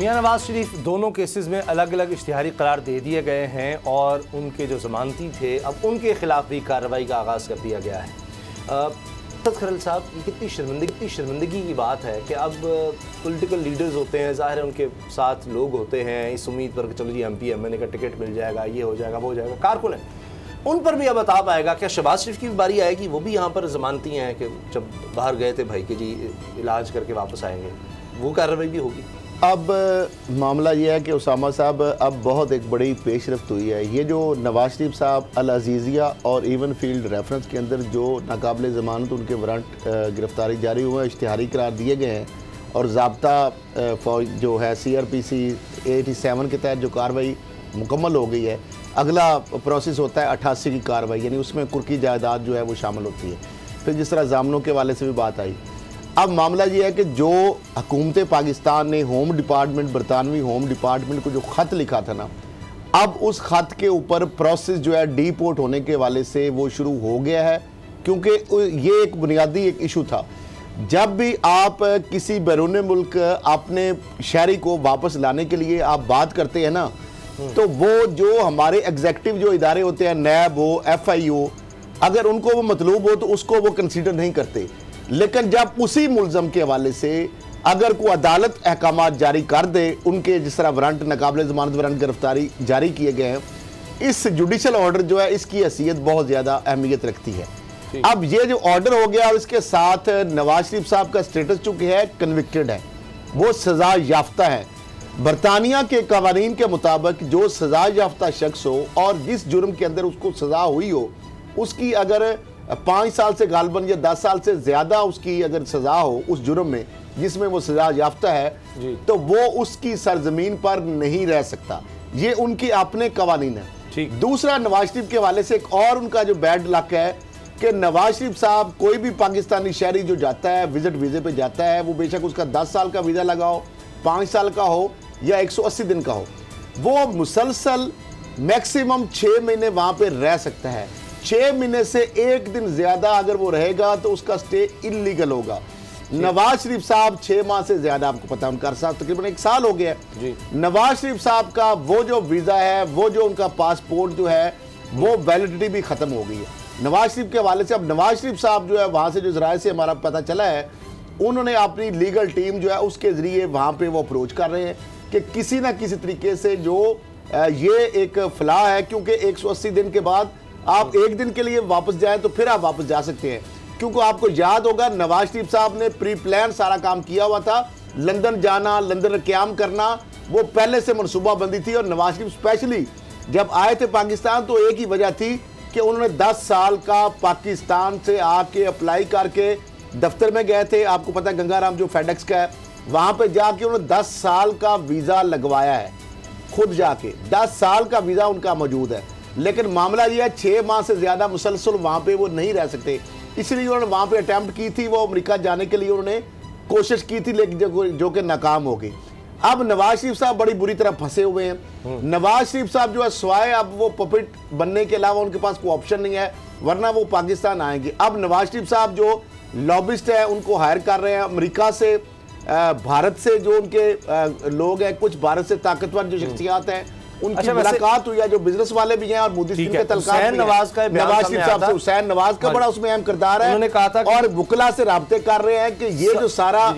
मियां नवाज शरीफ दोनों केसेस में अलग अलग इश्तिहारी करार दे दिए गए हैं और उनके जो जमानती थे अब उनके खिलाफ भी कार्रवाई का आगाज़ कर दिया गया है। खरल साहब, ये कितनी शर्मिंदगी की बात है कि अब पॉलिटिकल लीडर्स होते हैं, ज़ाहिर है उनके साथ लोग होते हैं इस उम्मीद पर कि चलो जी MP MNA का टिकट मिल जाएगा, ये हो जाएगा, वो हो जाएगा, कारकुन है, उन पर भी अब अताब आएगा। क्या शहबाज शरीफ की भी बारी आएगी? वो भी यहाँ पर जमानती हैं कि जब बाहर गए थे भाई कि जी इलाज करके वापस आएंगे, वो कार्रवाई भी होगी। अब मामला ये है कि उसामा साहब अब बहुत एक बड़ी पेशरफ्त हुई है। ये जो नवाज शरीफ साहब अल अजीज़िया और इवन फील्ड रेफरेंस के अंदर जो नाकाबिल ज़मानत उनके वारंट गिरफ्तारी जारी हुए हैं, इश्तिहारी करार दिए गए हैं और ज़ाब्ता फौज जो है CRPC 87 के तहत जो कार्रवाई मुकम्मल हो गई है, अगला प्रोसेस होता है 88 की कार्रवाई, यानी उसमें कुर्की जायदाद जो है वो शामिल होती है। फिर जिस तरह जामनों के वाले से भी बात आई, अब मामला ये है कि जो हुकूमत पाकिस्तान ने होम डिपार्टमेंट, बरतानवी होम डिपार्टमेंट को जो ख़त लिखा था ना, अब उस ख़त के ऊपर प्रोसेस जो है डीपोर्ट होने के वाले से वो शुरू हो गया है, क्योंकि ये एक बुनियादी एक इशू था। जब भी आप किसी बैरून मुल्क अपने शहरी को वापस लाने के लिए आप बात करते हैं ना, तो वो जो हमारे एग्जेक्टिव जो इदारे होते हैं, नैब हो, FIO, अगर उनको वो मतलूब हो तो उसको वो कंसीडर नहीं करते। लेकिन जब उसी मुलजम के हवाले से अगर कोई अदालत अहकाम जारी कर दे, उनके जिस तरह वारंट, नाकाबिल ज़मानत वारंट गिरफ्तारी जारी किए गए हैं, इस जुडिशल ऑर्डर जो है इसकी हैसियत बहुत ज़्यादा अहमियत रखती है। अब ये जो ऑर्डर हो गया और इसके साथ नवाज शरीफ साहब का स्टेटस चूँकि है कन्विक्टेड है, वो सज़ा याफ्ता है। बरतानिया के कवानीन के मुताबिक जो सज़ा याफ्ता शख्स हो और जिस जुर्म के अंदर उसको सज़ा हुई हो, उसकी अगर 5 साल से गालबन या 10 साल से ज़्यादा उसकी अगर सज़ा हो उस जुर्म में जिसमें वो सज़ा याफ्ता है, तो वो उसकी सरजमीन पर नहीं रह सकता। ये उनके अपने कवानीन है। दूसरा, नवाज शरीफ के हवाले से एक और उनका जो बैड लक है कि नवाज शरीफ साहब कोई भी पाकिस्तानी शहरी जो जाता है विजिट वीज़े पे जाता है, वो बेशक उसका 10 साल का वीज़ा लगा हो, 5 साल का हो या 180 दिन का हो, वो मुसलसल मैक्सिमम 6 महीने वहाँ पर रह सकता है। 6 महीने से 1 दिन ज्यादा अगर वो रहेगा तो उसका स्टे इलीगल होगा। नवाज शरीफ साहब 6 माह से ज्यादा, आपको पता है उनका अरसा तकरीबन 1 साल हो गया है। नवाज शरीफ साहब का वो जो वीजा है, वो जो उनका पासपोर्ट जो है, वो वैलिडिटी भी खत्म हो गई है नवाज शरीफ के हवाले से। अब नवाज शरीफ साहब जो है वहां से जो जराये से हमारा पता चला है, उन्होंने अपनी लीगल टीम जो है उसके जरिए वहां पे वो अप्रोच कर रहे हैं कि किसी ना किसी तरीके से जो ये एक फलाह है, क्योंकि 180 दिन के बाद आप 1 दिन के लिए वापस जाएं तो फिर आप वापस जा सकते हैं। क्योंकि आपको याद होगा नवाज शरीफ साहब ने प्री प्लान सारा काम किया हुआ था, लंदन जाना, लंदन क्याम करना, वो पहले से मनसूबा बंदी थी। और नवाज शरीफ स्पेशली जब आए थे पाकिस्तान तो एक ही वजह थी कि उन्होंने 10 साल का पाकिस्तान से आके अप्लाई करके दफ्तर में गए थे, आपको पता है गंगाराम जो फेडेक्स का है, वहां पे जाके उन्होंने 10 साल का वीजा लगवाया है, खुद जाके 10 साल का वीजा उनका मौजूद है। लेकिन मामला यह है 6 माह से ज्यादा मुसलसल वहां पे वो नहीं रह सकते, इसलिए उन्होंने वहां पे अटेम्प्ट की थी, वो अमेरिका जाने के लिए उन्होंने कोशिश की थी, लेकिन जो कि नाकाम हो गई। अब नवाज शरीफ साहब बड़ी बुरी तरह फंसे हुए हैं। नवाज शरीफ साहब जो है स्वाय अब वो पपेट बनने के अलावा उनके पास कोई ऑप्शन नहीं है, वरना वो पाकिस्तान आएंगे। अब नवाज शरीफ साहब जो लॉबिस्ट है उनको हायर कर रहे हैं अमेरिका से, भारत से जो उनके लोग हैं, कुछ भारत से ताकतवर जो शख्सियात हैं, उनकी मुलाकात हुई है, जो बिजनेस वाले भी हैं और मोदी के तलकात नवाज शरीफ साहब से हुसैन नवाज का बड़ा उसमें अहम किरदार है। उन्होंने कहा था और वुकला से राब्ते कर रहे हैं कि ये जो सारा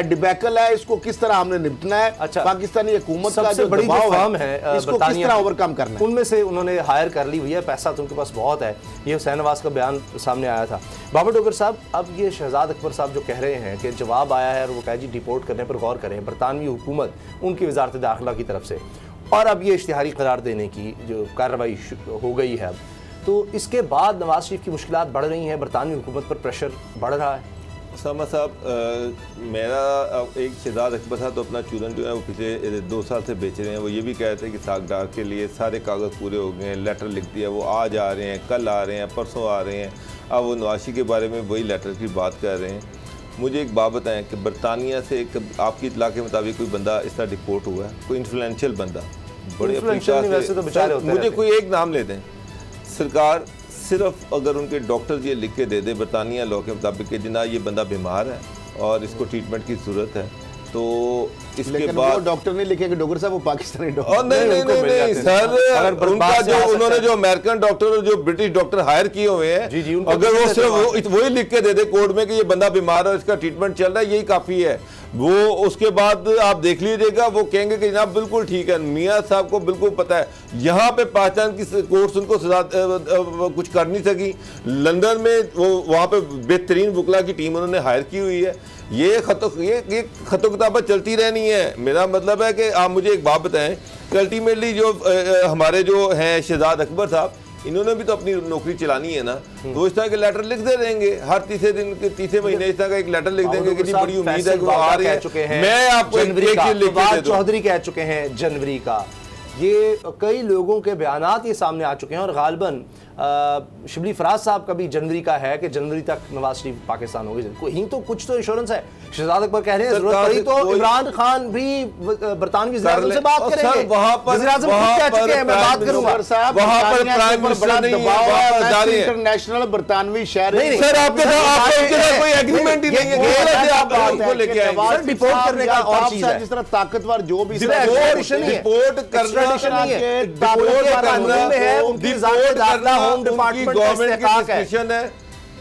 डिबैकल है इसको किस तरह हमने निपटना है। पाकिस्तानी हुकूमत का जो बड़ी दबाव फर्म है इसको किस तरह ओवरकम करना है, उनमें से उन्होंने हायर कर ली हुई है, पैसा तो उनके पास बहुत है। ये हुसैन नवाज का बयान सामने आया था। बाबर डोगर साहब, अब ये शहजाद अकबर साहब जो कह रहे हैं कि जवाब आया है और वो कह जी डिपोर्ट करने पर गौर करें, बरतानवी हुकूमत उनकी वजारत दाखिला की तरफ से, और अब ये इश्तिहारी करार देने की जो कार्रवाई हो गई है, अब तो इसके बाद नवाज शरीफ की मुश्किलात बढ़ रही हैं, बरतानवी हुकूमत पर प्रेशर बढ़ रहा है। उसामा साहब, मेरा एक शहजाद अकबर साहब तो अपना चूरन जो है वो पिछले 2 साल से बेच रहे हैं। वो ये भी कह रहे थे कि सागदार के लिए सारे कागज़ पूरे हो गए हैं, लेटर लिख दिया, वो आज आ रहे हैं, कल आ रहे हैं, परसों आ रहे हैं। अब वो नवाशी के बारे में वही लेटर की बात कर रहे हैं। मुझे एक बात बताएं कि बरतानिया से आपकी इतला के मुताबिक कोई बंदा इस तरह डिपोर्ट हुआ है, कोई इन्फ्लुएंशियल बंदा, बड़े मुझे कोई एक नाम ले दें। सरकार सिर्फ अगर उनके डॉक्टर ये लिख के दे दे बरतानिया लॉ के मुताबिक कि जना ये बंदा बीमार है और इसको ट्रीटमेंट की ज़रूरत है, तो तो इसके लेकिन बाद वो डॉक्टर नहीं लिखे कि डॉक्टर साहब वो पाकिस्तानी डॉक्टर। और नहीं सर, उनका जो उन्होंने जो अमेरिकन डॉक्टर और जो ब्रिटिश डॉक्टर हायर किए हुए हैं, जी, अगर वो सिर्फ वही लिख के दे दे कोर्ट में कि ये बंदा बीमार है, इसका ट्रीटमेंट चल रहा है, यही काफी है। वो उसके बाद आप देख लीजिएगा, वो कहेंगे कि जनाब बिल्कुल ठीक है, मियां साहब को बिल्कुल पता है। यहाँ पे पाकिस्तान की कोर्ट्स उनको सजा कुछ कर नहीं सकी। लंदन में वो वहाँ पे बेहतरीन वकला की टीम उन्होंने हायर की हुई है। ये खतो किताबत चलती रहनी है। मेरा मतलब है कि आप मुझे एक बात बताएं कि अल्टीमेटली जो हमारे जो हैं शहजाद अकबर साहब, इन्होंने भी तो अपनी नौकरी चलानी है ना, तो इस तरह के लेटर लिख दे देंगे हर तीसरे दिन के तीसरे महीने, इस तरह का एक लेटर लिख देंगे कि जी बड़ी उम्मीद है कि वो आ रहे हैं। मैं आपको एक चीज लिख के दे दूं। चौधरी कह चुके हैं जनवरी का, ये कई लोगों के बयानात ये सामने आ चुके हैं और गालबन शिबली फराज साहब का भी जनवरी का है कि जनवरी तक नवाज शरीफ पाकिस्तान होगी। कहीं तो कुछ तो इंश्योरेंस है। शहजाद अकबर कह रहे हैं जरूरत पड़ी तो इमरान खान भी बरतानवी वज़ीर-ए-आज़म से बात करेंगे। वज़ीर-ए-आज़म खुद कह चुके हैं मैं बात करूंगा। वहां पर प्राइम मिनिस्टर नहीं है, इंटरनेशनल बरतानवी शहर है। सर आपके साथ कोई एग्रीमेंट ही नहीं है, आप उनको लेके आएंगे डिपोर्ट करने का और चीज है। जिस तरह ताकतवर जो भी रिपोर्ट करना है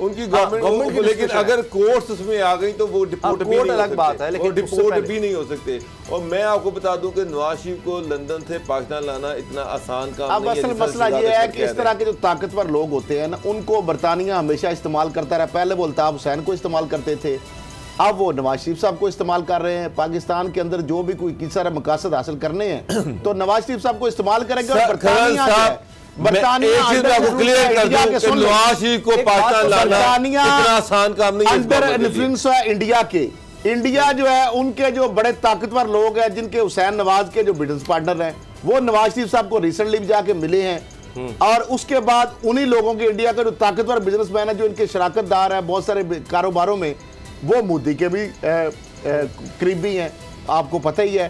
उनकी गवर्नमेंट, लेकिन अगर कोर्ट्स उसमें आ गई तो वो डिपोर्ट भी नहीं अलग बात है, लेकिन डिपोर्ट भी नहीं हो सकते। और मैं आपको बता दूं कि नवाज शरीफ को लंदन से पाकिस्तान लाना इतना आसान काम अब नहीं है। असल मसला ये है कि इस तरह के जो ताकतवर लोग होते हैं ना, उनको बरतानिया हमेशा इस्तेमाल करता रहा। पहले वो अल्ताफ हुसैन को इस्तेमाल करते थे, अब वो नवाज शरीफ साहब को इस्तेमाल कर रहे हैं। पाकिस्तान के अंदर जो भी कोई किसी सारे मकासद हासिल करने हैं तो नवाज शरीफ साहब को इस्तेमाल करेंगे। और बरतानिया इंडिया के इंडिया जो है, उनके जो बड़े ताकतवर लोग हैं, जिनके हुसैन नवाज के जो बिजनेस पार्टनर हैं, वो नवाज शरीफ साहब को रिसेंटली जाके मिले हैं। और उसके बाद उन्हीं लोगों के, इंडिया का जो ताकतवर बिजनेसमैन है, जो इनके शराकतदार है बहुत सारे कारोबारों में, वो मोदी के भी करीबी हैं, आपको पता ही है।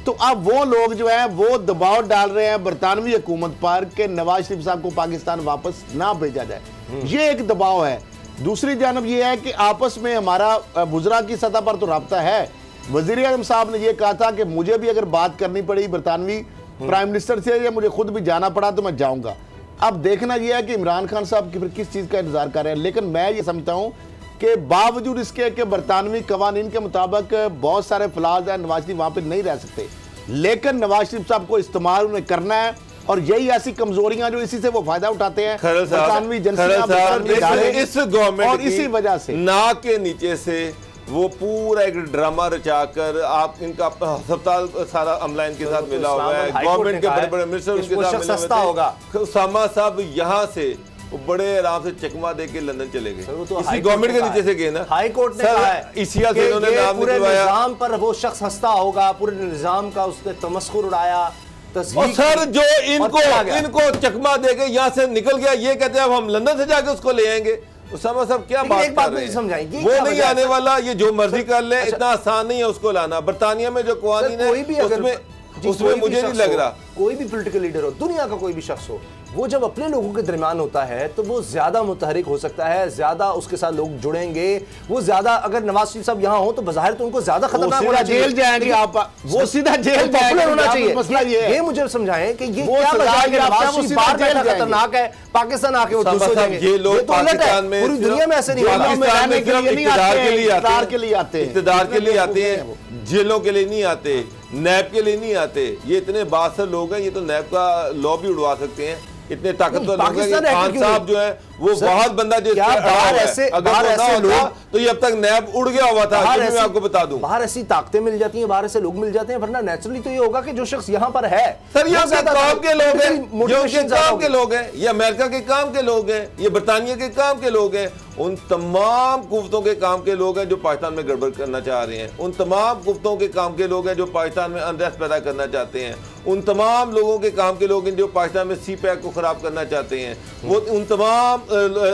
तो अब वो लोग जो है वो दबाव डाल रहे हैं बरतानवी हुकूमत पर कि नवाज शरीफ साहब को पाकिस्तान वापस ना भेजा जाए। ये एक दबाव है। दूसरी जानब ये है कि आपस में हमारा वुज़रा की सतह पर तो रब्ता है। वज़ीर-ए-आज़म साहब ने ये कहा था कि मुझे भी अगर बात करनी पड़ी बरतानवी प्राइम मिनिस्टर से या मुझे खुद भी जाना पड़ा तो मैं जाऊंगा। अब देखना यह है कि इमरान खान साहब की फिर किस चीज़ का इंतजार कर रहे हैं। लेकिन मैं ये समझता हूँ कि बावजूद इसके कि बरतानवी कवानीन के मुताबिक बहुत सारे फ्लाज हैं, नवाज शरीफ वहाँ पर नहीं रह सकते, लेकिन नवाज शरीफ साहब को इस्तेमाल उन्हें करना है। और यही ऐसी कमजोरियां जो इसी से वो फायदा उठाते हैं, बरतानवी इस गवर्नमेंट और इसी वजह से नाक के नीचे से वो पूरा एक ड्रामा रचाकर आप इनका अस्पताल सारा अमला इनके साथ मिला हुआ है, गवर्नमेंट के बड़े बड़े मिनिस्टर उनके साथ मिला हुआ है। उसामा साहब यहाँ से वो बड़े आराम से चकमा दे के लंदन चले गए, तो इसी गवर्नमेंट के नीचे से गए ना। हाई कोर्ट ने कहा है इसी से उन्होंने नाम पूरे निजाम पर वो शख्स हंसता होगा, पूरे निजाम का उसने तमस्खुर उड़ाया। और सर जो इनको चकमा दे के यहाँ से निकल गया, ये कहते हैं अब हम लंदन से जाके उसको ले आएंगे। उसामा साहब क्या बात कर रहे हैं, वो नहीं आने वाला, ये जो मर्जी कर ले, इतना आसान नहीं है उसको लाना। बरतानिया में जो कवानीन है उसमें मुझे नहीं लग रहा कोई भी पॉलिटिकल लीडर हो, दुनिया का कोई भी शख्स हो, वो जब अपने लोगों के दरमियान होता है तो वो ज्यादा मुतहरिक हो सकता है, ज्यादा उसके साथ लोग जुड़ेंगे, वो ज्यादा। अगर नवाज शरीफ साहब यहाँ हो तो बज़ाहिर तो उनको ज्यादा खतरनाक होना चाहिए, जेल जाएंगे आप, वो सीधा जेल पॉपुलर होना चाहिए। मसला ये मुझे समझाएं कि ये क्या वजह है कि नवाज शरीफ बाहर जाना खतरनाक है, पाकिस्तान आके वो दूसरे जाएंगे। ये लोग पाकिस्तान में पूरी दुनिया में ऐसे नहीं, पाकिस्तान में इक़्तिदार के लिए आते हैं, इक़्तिदार के लिए आते हैं, जेलों के लिए नहीं आते, नैब के लिए नहीं आते। ये इतने बासर लोग हैं, ये तो नैब का लॉ भी उड़वा सकते हैं। इतने ताकतवर लोग हैं। खान साहब जो है वो बहुत बंदा जो बाहर ऐसे होता तो ये अब तक नैब उड़ गया हुआ था। मैं आपको बता दूं, बाहर ऐसी ताकतें मिल जाती हैं, बाहर ऐसे लोग मिल जाते हैं, वरना नेचुरली तो ये होगा कि जो शख्स यहाँ पर है सर, ये काम के लोग हैं, ये काम के लोग हैं, ये अमेरिका के काम के लोग हैं, ये बरतानिया के काम के लोग हैं, उन तमाम कुव्वतों के काम के लोग हैं जो पाकिस्तान में गड़बड़ करना चाह रहे हैं, उन तमाम कुव्वतों के काम के लोग हैं जो पाकिस्तान में अनरेस्ट पैदा करना चाहते हैं, उन तमाम लोगों के काम के लोग हैं जो पाकिस्तान में सी पैक को खराब करना चाहते हैं, वो उन तमाम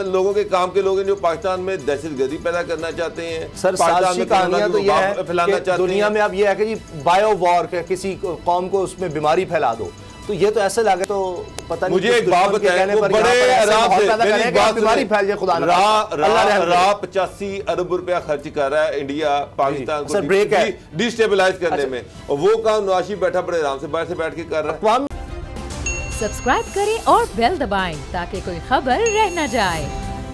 लोगों के काम के लोग हैं जो पाकिस्तान में दहशतगर्दी पैदा करना चाहते हैं। सर साजिशी कहानियां तो ये है फैलाना कि दुनिया में अब ये है कि जी बायो वॉर के किसी कौम को उसमें बीमारी फैला दो तो ये तो ऐसे लगे तो पता नहीं मुझे एक बात बताएं, वो बड़े आराम से बीमारी फैल जाए खुदा राह 85 अरब रुपया खर्च कर रहा है इंडिया पाकिस्तान को डिस्टेबलाइज करने में, और वो काम नवाज शरीफ बैठा बड़े आराम से बाहर से बैठ के कर रहा है। सब्सक्राइब करें और बेल दबाएं ताकि कोई खबर रह न जाए।